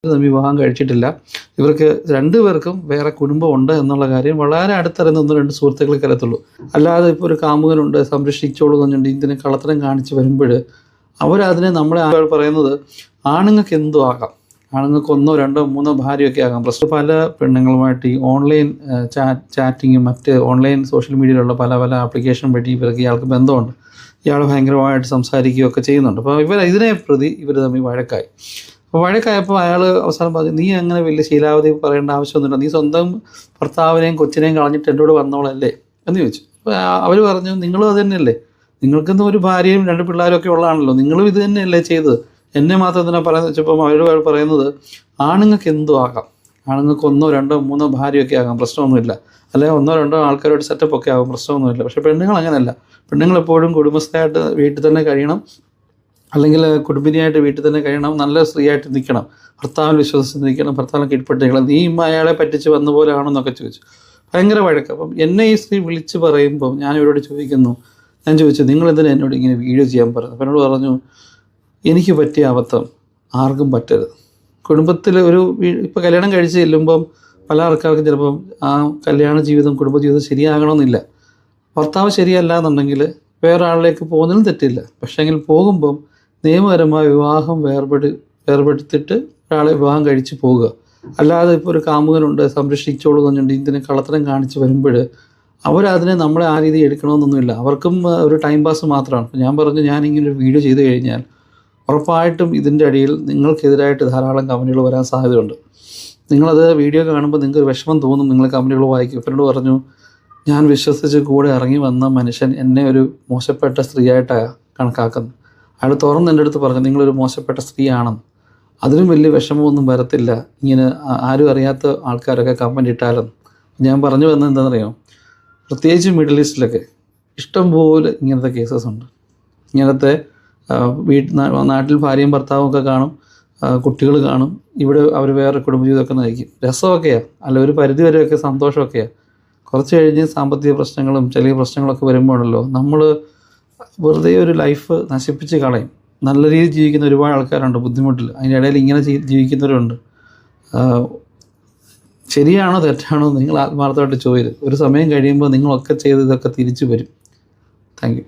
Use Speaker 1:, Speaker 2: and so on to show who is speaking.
Speaker 1: വിവാഹം കഴിച്ചിട്ടില്ല. ഇവർക്ക് രണ്ടുപേർക്കും വേറെ കുടുംബമുണ്ട് എന്നുള്ള കാര്യം വളരെ അടുത്തറിയുന്ന 1-2 സുഹൃത്തുക്കൾക്ക് അറിയത്തുള്ളൂ. അല്ലാതെ ഇപ്പോൾ ഒരു കാമുകനുണ്ട് സംരക്ഷിച്ചോളൂ എന്ന് പറഞ്ഞിട്ട് ഇതിനെ കള്ളത്തരം കാണിച്ച് വരുമ്പോൾ അവരതിനെ നമ്മളെ പറയുന്നത് ആണുങ്ങൾക്ക് എന്തും ആകാം, ആണുങ്ങൾക്ക് 1, 2, 3 ഭാര്യയൊക്കെ ആകാം. പ്രശ്നം പല പെണ്ണുങ്ങളുമായിട്ട് ഈ ഓൺലൈൻ ചാറ്റിങ്ങും മറ്റ് ഓൺലൈൻ സോഷ്യൽ മീഡിയയിലുള്ള പല പല ആപ്ലിക്കേഷൻ വഴി ഇയാൾക്ക് ബന്ധമുണ്ട്. ഇയാൾ ഭയങ്കരമായിട്ട് സംസാരിക്കുകയൊക്കെ ചെയ്യുന്നുണ്ട്. അപ്പോൾ ഇതിനെ പ്രതി ഇവർ തമ്മിൽ വഴക്കായി. അപ്പോൾ വഴക്കായപ്പോൾ അയാൾ അവസാനം പറഞ്ഞു, നീ അങ്ങനെ വലിയ ശീലാവധി പറയേണ്ട ആവശ്യമൊന്നുമില്ല, നീ സ്വന്തം ഭർത്താവിനെയും കൊച്ചിനെയും കളഞ്ഞിട്ട് എന്നോട് വന്നോളല്ലേ എന്ന് ചോദിച്ചു. അപ്പോൾ അവർ പറഞ്ഞു, നിങ്ങളും അത് തന്നെയല്ലേ, നിങ്ങൾക്കിന്ന് ഒരു ഭാര്യയും 2 പിള്ളേരും ഒക്കെ ഉള്ളതാണല്ലോ, നിങ്ങളും ഇത് തന്നെയല്ലേ ചെയ്തത്, എന്നെ മാത്രം എന്തിനാ പറയുന്നത് വെച്ചപ്പോൾ അവർ പറയുന്നത് ആണുങ്ങൾക്ക് എന്തും ആകാം, ആണുങ്ങൾക്ക് 1, 2, 3 ഭാര്യയൊക്കെ ആകാം, പ്രശ്നമൊന്നുമില്ല, അല്ലെങ്കിൽ 1, 2 ആൾക്കാരോട് സെറ്റപ്പൊക്കെ ആകും, പ്രശ്നമൊന്നുമില്ല. പക്ഷേ പെണ്ണുങ്ങൾ അങ്ങനെയല്ല, പെണ്ണുങ്ങൾ എപ്പോഴും കുടുംബസ്ഥയായിട്ട് വീട്ടിൽ തന്നെ കഴിയണം, അല്ലെങ്കിൽ കുടുംബിനിയായിട്ട് വീട്ടിൽ തന്നെ കഴിയണം, നല്ല സ്ത്രീയായിട്ട് നിൽക്കണം, ഭർത്താവിൽ വിശ്വസിച്ച് നിൽക്കണം, ഭർത്താവിനെ കീഴ്പ്പെട്ട് നിൽക്കണം, നീ അയാളെ പറ്റിച്ച് വന്ന പോലെ ആണെന്നൊക്കെ ചോദിച്ചു. ഭയങ്കര വഴക്ക്. അപ്പം എന്നെ ഈ സ്ത്രീ വിളിച്ച് പറയുമ്പോൾ ഞാൻ ഇവരോട് ഞാൻ ചോദിച്ചു നിങ്ങളെന്തിനാ എന്നോട് ഇങ്ങനെ വീഡിയോ ചെയ്യാൻ പറഞ്ഞു. അപ്പം എന്നോട് പറഞ്ഞു, എനിക്ക് പറ്റിയ അബദ്ധം ആർക്കും പറ്റരുത്. കുടുംബത്തിൽ ഇപ്പോൾ കല്യാണം കഴിച്ച് ചെല്ലുമ്പം പല ആൾക്കാർക്കും ചിലപ്പം ആ കല്യാണ ജീവിതം കുടുംബജീവിതം ശരിയാകണമെന്നില്ല. ഭർത്താവ് ശരിയല്ല എന്നുണ്ടെങ്കിൽ വേറെ ആളിലേക്ക് പോകുന്നതിലും തെറ്റില്ല. പക്ഷേങ്കിൽ പോകുമ്പം നിയമപരമായ വിവാഹം വേർപെടുത്തിയിട്ട് ഒരാളെ വിവാഹം കഴിച്ച് പോവുക. അല്ലാതെ ഇപ്പോൾ ഒരു കാമുകനുണ്ട് സംരക്ഷിച്ചോളൂ എന്ന് പറഞ്ഞിട്ട് ഇതിനെ കള്ളത്തരം കാണിച്ച് വരുമ്പോൾ അവരതിനെ നമ്മളെ ആ രീതി എടുക്കണമെന്നൊന്നുമില്ല. അവർക്കും ഒരു ടൈം പാസ് മാത്രമാണ്. ഞാൻ പറഞ്ഞു, ഞാനിങ്ങനെ ഒരു വീഡിയോ ചെയ്ത് കഴിഞ്ഞാൽ ഉറപ്പായിട്ടും ഇതിൻ്റെ അടിയിൽ നിങ്ങൾക്കെതിരായിട്ട് ധാരാളം കമൻറ്റുകൾ വരാൻ സാധ്യതയുണ്ട്. നിങ്ങളത് വീഡിയോ കാണുമ്പോൾ നിങ്ങൾക്കൊരു വിഷമം തോന്നും, നിങ്ങൾ കമൻറ്റുകൾ വായിക്കും. എന്നോട് പറഞ്ഞു, ഞാൻ വിശ്വസിച്ച് കൂടെ ഇറങ്ങി വന്ന മനുഷ്യൻ എന്നെ ഒരു മോശപ്പെട്ട സ്ത്രീയായിട്ടാണ് കണക്കാക്കുന്നത്. അയാൾ തുറന്ന് എൻ്റെ അടുത്ത് പറഞ്ഞു, നിങ്ങളൊരു മോശപ്പെട്ട സ്ത്രീയാണെന്ന്. അതിലും വലിയ വിഷമമൊന്നും വരത്തില്ല ഇങ്ങനെ ആരും അറിയാത്ത ആൾക്കാരൊക്കെ കമൻറ്റ് ഇട്ടാലെന്ന്. ഞാൻ പറഞ്ഞു വന്നത് എന്താണെന്നറിയാം, പ്രത്യേകിച്ച് മിഡിൽ ഈസ്റ്റിലൊക്കെ ഇഷ്ടംപോലെ ഇങ്ങനത്തെ കേസസ് ഉണ്ട്. ഇങ്ങനത്തെ നാട്ടിൽ ഭാര്യയും ഭർത്താവും ഒക്കെ കാണും, കുട്ടികൾ കാണും, ഇവിടെ അവർ വേറെ കുടുംബജീവിതമൊക്കെ നയിക്കും. രസമൊക്കെയാണ്, അല്ല ഒരു പരിധി വരെയൊക്കെ സന്തോഷമൊക്കെയാണ്. കുറച്ച് കഴിഞ്ഞ് സാമ്പത്തിക പ്രശ്നങ്ങളും ചെറിയ പ്രശ്നങ്ങളൊക്കെ വരുമ്പോഴല്ലോ നമ്മൾ വെറുതെ ഒരു ലൈഫ് നശിപ്പിച്ച് കളയും. നല്ല രീതിയിൽ ജീവിക്കുന്ന ഒരുപാട് ആൾക്കാരുണ്ട് ബുദ്ധിമുട്ടിൽ, അതിനിടയിൽ ഇങ്ങനെ ജീവിക്കുന്നവരുണ്ട്. ശരിയാണോ തെറ്റാണോ നിങ്ങൾ ആത്മാർത്ഥമായിട്ട് ചോദിക്കരുത്. ഒരു സമയം കഴിയുമ്പോൾ നിങ്ങളൊക്കെ ചെയ്ത് ഇതൊക്കെ തിരിച്ചു വരും. Thank you.